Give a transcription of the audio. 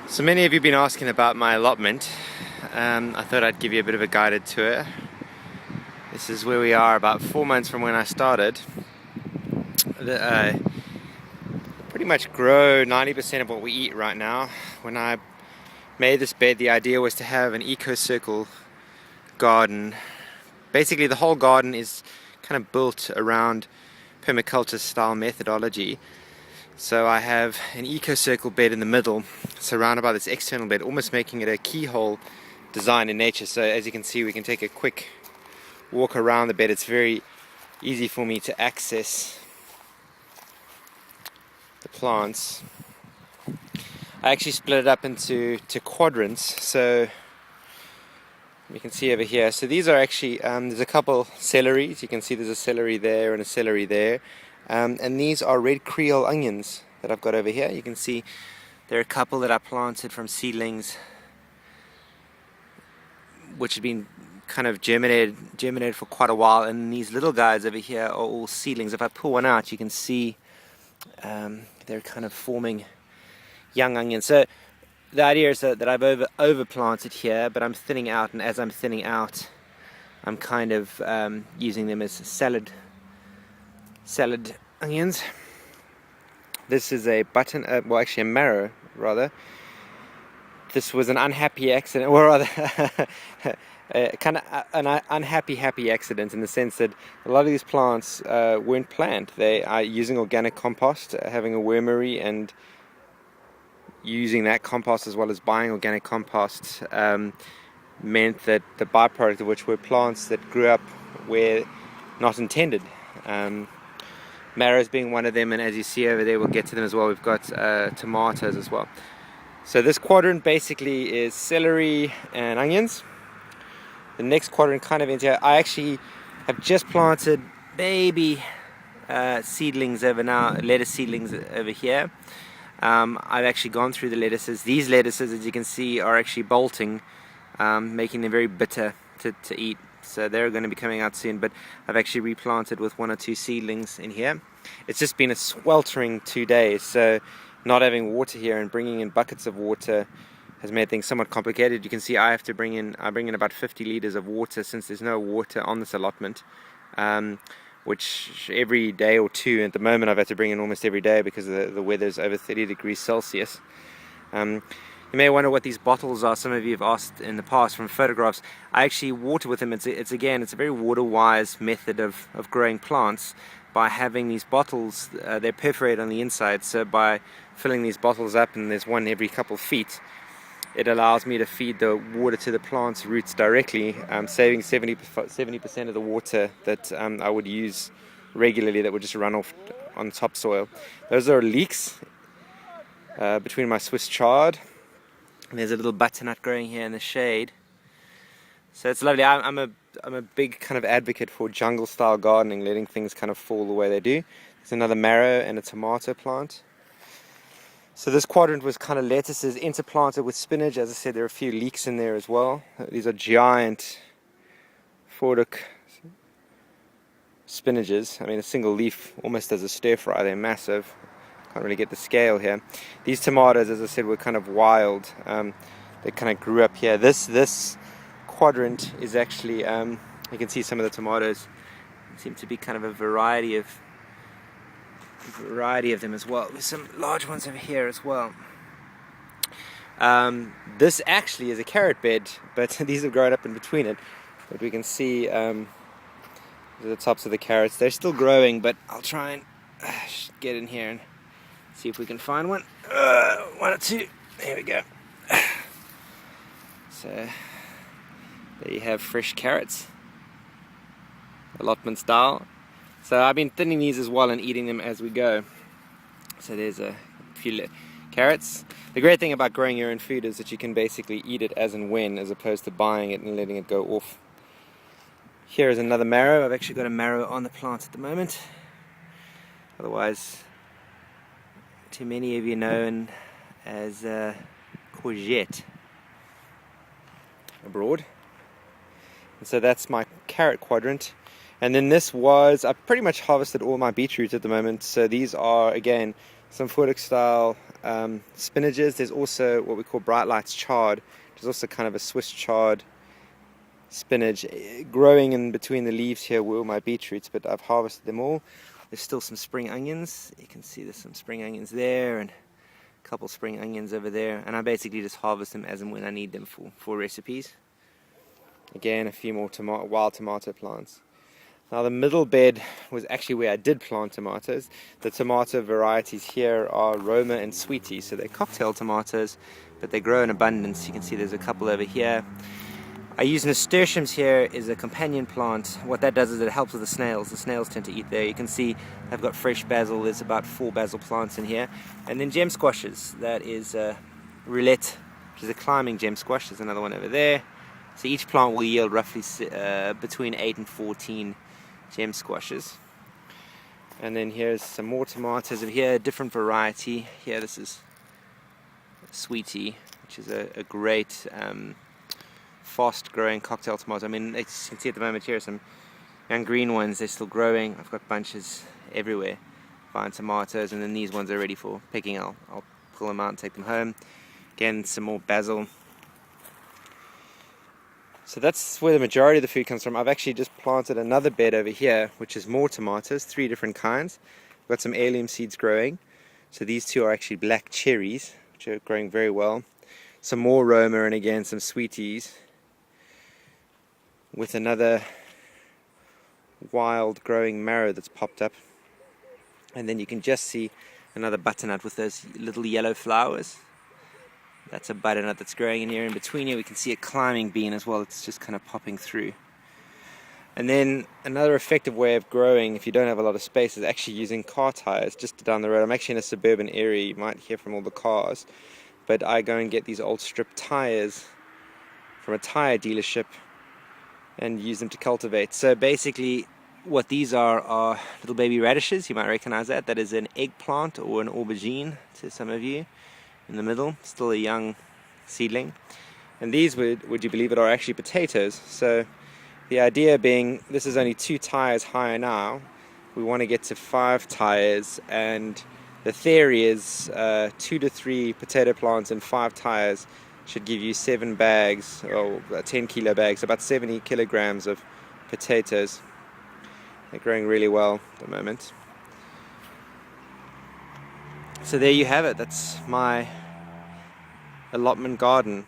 So many of you have been asking about my allotment. I thought I'd give you a bit of a guided tour. This is where we are about 4 months from when I started. Pretty much grow 90% of what we eat right now. When I made this bed, the idea was to have an eco-circle garden. Basically the whole garden is kind of built around permaculture style methodology. So I have an eco-circle bed in the middle, surrounded by this external bed, almost making it a keyhole design in nature. So as you can see, we can take a quick walk around the bed. It's very easy for me to access the plants. I actually split it up into quadrants. So you can see over here. So these are actually, there's a couple celeries. You can see there's a celery there and a celery there. And these are red Creole onions that I've got over here. You can see there are a couple that I planted from seedlings, which have been kind of germinated for quite a while. And these little guys over here are all seedlings. If I pull one out, you can see they're kind of forming young onions. So the idea is that I've over planted here, but I'm thinning out, and as I'm thinning out, I'm kind of using them as salad onions. This is a button, well actually a marrow rather. This was an unhappy accident, or rather kind of an unhappy accident, in the sense that a lot of these plants weren't planned. They are using organic compost, having a wormery, and using that compost as well as buying organic compost meant that the byproduct of which were plants that grew up where not intended. Marrows being one of them, and as you see over there, we'll get to them as well. We've got tomatoes as well. So this quadrant basically is celery and onions. The next quadrant kind of ends here. I actually have just planted baby seedlings over now, lettuce seedlings over here. I've actually gone through the lettuces. These lettuces, as you can see, are actually bolting, making them very bitter to eat. So they're going to be coming out soon, but I've actually replanted with 1 or 2 seedlings in here. It's just been a sweltering 2 days, so not having water here and bringing in buckets of water has made things somewhat complicated. You can see I bring in about 50 liters of water, since there's no water on this allotment, which every day or two at the moment I've had to bring in almost every day because the weather's over 30 degrees Celsius. You may wonder what these bottles are. Some of you have asked in the past from photographs. I actually water with them. It's a very water-wise method of growing plants by having these bottles. They're perforated on the inside, so by filling these bottles up, and there's one every couple of feet, it allows me to feed the water to the plant's roots directly, saving 70% of the water that I would use regularly that would just run off on topsoil. Those are leeks between my Swiss chard. And there's a little butternut growing here in the shade. So it's lovely. I'm a big kind of advocate for jungle style gardening, letting things kind of fall the way they do. There's another marrow and a tomato plant. So this quadrant was kind of lettuces interplanted with spinach. As I said, there are a few leeks in there as well. These are giant Fordic spinaches. I mean, a single leaf almost does a stir fry. They're massive. Can't really get the scale here. These tomatoes, as I said, were kind of wild. They kind of grew up here. This quadrant is actually, you can see some of the tomatoes seem to be kind of a variety of them as well. There's some large ones over here as well. This actually is a carrot bed, but these have grown up in between it. But we can see the tops of the carrots. They're still growing, but I'll try and get in here and see if we can find one. 1 or 2. There we go. So there you have fresh carrots, allotment style. So I've been thinning these as well and eating them as we go. So there's a few carrots. The great thing about growing your own food is that you can basically eat it as and when, as opposed to buying it and letting it go off. Here is another marrow. I've actually got a marrow on the plant at the moment. Otherwise, too many of you known as courgette abroad. And so that's my carrot quadrant. And then this was, I've pretty much harvested all my beetroot at the moment. So these are, again, some Fordic style spinaches. There's also what we call Bright Lights chard, which is also kind of a Swiss chard spinach growing in between the leaves here were my beetroots, but I've harvested them all. There's still some spring onions. You can see there's some spring onions there and a couple spring onions over there, and I basically just harvest them as and when I need them for recipes. Again, a few more wild tomato plants. Now the middle bed was actually where I did plant tomatoes. The tomato varieties here are Roma and Sweetie, so they're cocktail tomatoes, but they grow in abundance. You can see there's a couple over here. I use nasturtiums here as a companion plant. What that does is it helps with the snails. The snails tend to eat there. You can see I've got fresh basil. There's about 4 basil plants in here. And then gem squashes. That is roulette, which is a climbing gem squash. There's another one over there. So each plant will yield roughly between 8 and 14 gem squashes. And then here's some more tomatoes over here, a different variety. Here this is Sweetie, which is a great fast growing cocktail tomato. I mean, as you can see at the moment here are some young green ones. They're still growing. I've got bunches everywhere, fine tomatoes, and then these ones are ready for picking. I'll pull them out and take them home. Again, some more basil. So that's where the majority of the food comes from. I've actually just planted another bed over here, which is more tomatoes, 3 different kinds. I've got some heirloom seeds growing. So these 2 are actually black cherries, which are growing very well. Some more Roma, and again some Sweeties, with another wild growing marrow that's popped up. And then you can just see another butternut with those little yellow flowers. That's a butternut that's growing in here. In between here we can see a climbing bean as well. It's just kind of popping through. And then another effective way of growing, if you don't have a lot of space, is actually using car tires just down the road. I'm actually in a suburban area. You might hear from all the cars, but I go and get these old strip tires from a tire dealership and use them to cultivate. So basically what these are little baby radishes. You might recognize that. That is an eggplant or an aubergine to some of you. In the middle, still a young seedling. And these, would you believe it, are actually potatoes. So the idea being, this is only 2 tires higher now. We want to get to 5 tires, and the theory is 2 to 3 potato plants and 5 tires should give you 7 bags, or 10 kilo bags, about 70 kilograms of potatoes. They're growing really well at the moment. So there you have it. That's my allotment garden.